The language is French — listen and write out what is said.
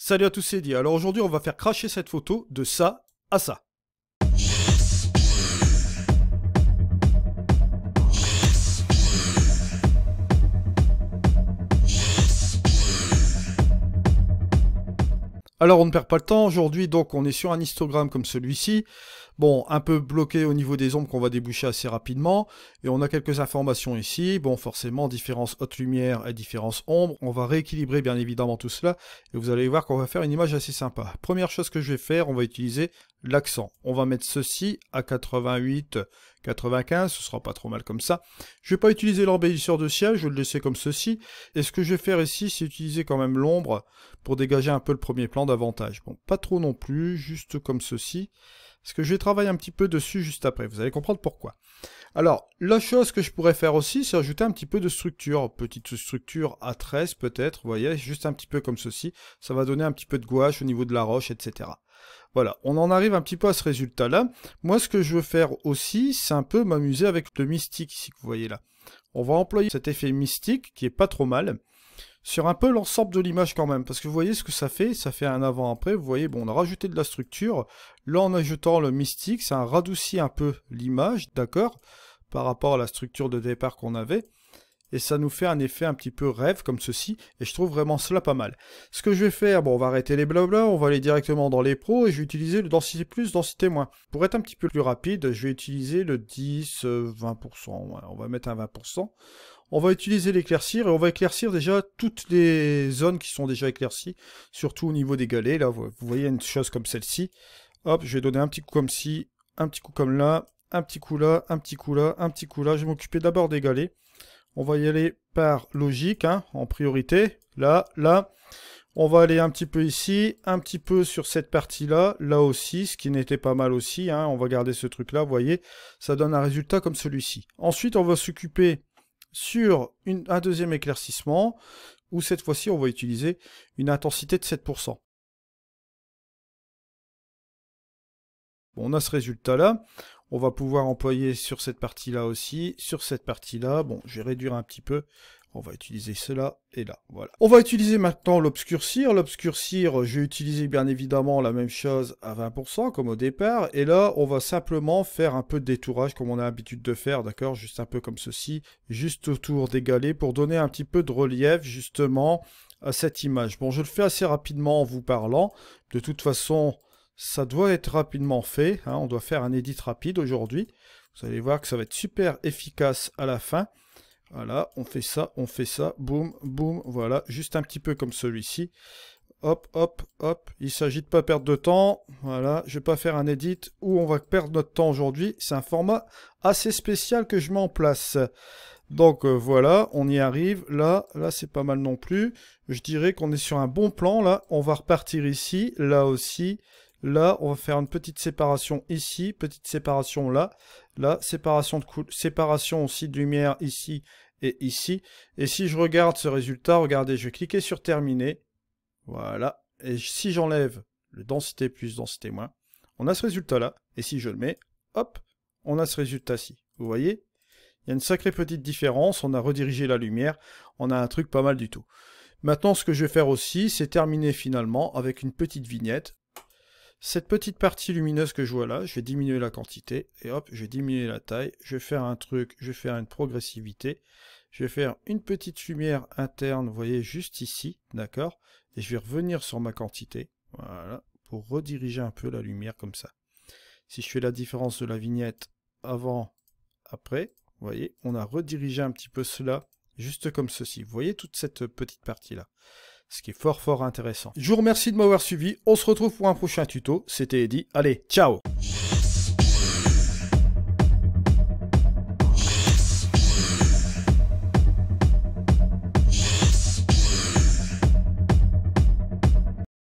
Salut à tous, c'est Eddie. Alors aujourd'hui, on va faire cracher cette photo de ça à ça. Alors on ne perd pas le temps, aujourd'hui donc on est sur un histogramme comme celui-ci, bon un peu bloqué au niveau des ombres qu'on va déboucher assez rapidement, et on a quelques informations ici, bon forcément différence haute lumière et différence ombre, on va rééquilibrer bien évidemment tout cela, et vous allez voir qu'on va faire une image assez sympa. Première chose que je vais faire, on va utiliser l'accent, on va mettre ceci à 88, 95, ce sera pas trop mal comme ça. Je vais pas utiliser l'embellisseur de ciel, je vais le laisser comme ceci, et ce que je vais faire ici, c'est utiliser quand même l'ombre, pour dégager un peu le premier plan davantage. Bon, pas trop non plus, juste comme ceci. Parce que je vais travailler un petit peu dessus juste après, vous allez comprendre pourquoi. Alors, la chose que je pourrais faire aussi, c'est ajouter un petit peu de structure. Petite structure à 13 peut-être, vous voyez, juste un petit peu comme ceci. Ça va donner un petit peu de gouache au niveau de la roche, etc. Voilà, on en arrive un petit peu à ce résultat-là. Moi, ce que je veux faire aussi, c'est un peu m'amuser avec le mystique ici que vous voyez là. On va employer cet effet mystique, qui est pas trop mal, sur un peu l'ensemble de l'image quand même, parce que vous voyez ce que ça fait un avant-après, vous voyez, bon, on a rajouté de la structure, là en ajoutant le mystique, ça a radouci un peu l'image, d'accord, par rapport à la structure de départ qu'on avait, et ça nous fait un effet un petit peu rêve comme ceci, et je trouve vraiment cela pas mal. Ce que je vais faire, bon, on va arrêter les blabla, on va aller directement dans les pros, et je vais utiliser le densité plus, densité moins. Pour être un petit peu plus rapide, je vais utiliser le 10, 20%, ouais, on va mettre un 20%. On va utiliser l'éclaircir et on va éclaircir déjà toutes les zones qui sont déjà éclaircies, surtout au niveau des galets. Là, vous voyez une chose comme celle-ci. Hop, je vais donner un petit coup comme ci, un petit coup comme là, un petit coup là, un petit coup là, un petit coup là. Je vais m'occuper d'abord des galets. On va y aller par logique, hein, en priorité. Là, là. On va aller un petit peu ici, un petit peu sur cette partie-là, là aussi, ce qui n'était pas mal aussi. Hein. On va garder ce truc-là, vous voyez. Ça donne un résultat comme celui-ci. Ensuite, on va s'occuper sur un deuxième éclaircissement, où cette fois-ci on va utiliser une intensité de 7%. Bon, on a ce résultat-là, on va pouvoir employer sur cette partie-là aussi, sur cette partie-là, bon, je vais réduire un petit peu, on va utiliser cela et là, voilà. On va utiliser maintenant l'obscurcir. L'obscurcir, je vais utiliser bien évidemment la même chose à 20% comme au départ. Et là, on va simplement faire un peu de détourage comme on a l'habitude de faire, d'accord? Juste un peu comme ceci, juste autour des galets pour donner un petit peu de relief justement à cette image. Bon, je le fais assez rapidement en vous parlant. De toute façon, ça doit être rapidement fait. Hein. On doit faire un edit rapide aujourd'hui. Vous allez voir que ça va être super efficace à la fin. Voilà, on fait ça, boum, boum, voilà, juste un petit peu comme celui-ci. Hop, hop, hop, il s'agit de pas perdre de temps. Voilà, je vais pas faire un edit où on va perdre notre temps aujourd'hui. C'est un format assez spécial que je mets en place. Donc voilà, on y arrive. Là c'est pas mal non plus. Je dirais qu'on est sur un bon plan. Là, on va repartir ici, là aussi. Là, on va faire une petite séparation ici, petite séparation là. Là, séparation aussi de lumière ici et ici. Et si je regarde ce résultat, regardez, je vais cliquer sur terminer. Voilà. Et si j'enlève le densité plus, densité moins, on a ce résultat-là. Et si je le mets, hop, on a ce résultat-ci. Vous voyez? Il y a une sacrée petite différence. On a redirigé la lumière. On a un truc pas mal du tout. Maintenant, ce que je vais faire aussi, c'est terminer finalement avec une petite vignette. Cette petite partie lumineuse que je vois là, je vais diminuer la quantité, et hop, je vais diminuer la taille, je vais faire un truc, je vais faire une progressivité, je vais faire une petite lumière interne, vous voyez, juste ici, d'accord, et je vais revenir sur ma quantité, voilà, pour rediriger un peu la lumière comme ça. Si je fais la différence de la vignette avant, après, vous voyez, on a redirigé un petit peu cela, juste comme ceci, vous voyez toute cette petite partie-là. Ce qui est fort intéressant. Je vous remercie de m'avoir suivi. On se retrouve pour un prochain tuto. C'était Eddie. Allez, ciao!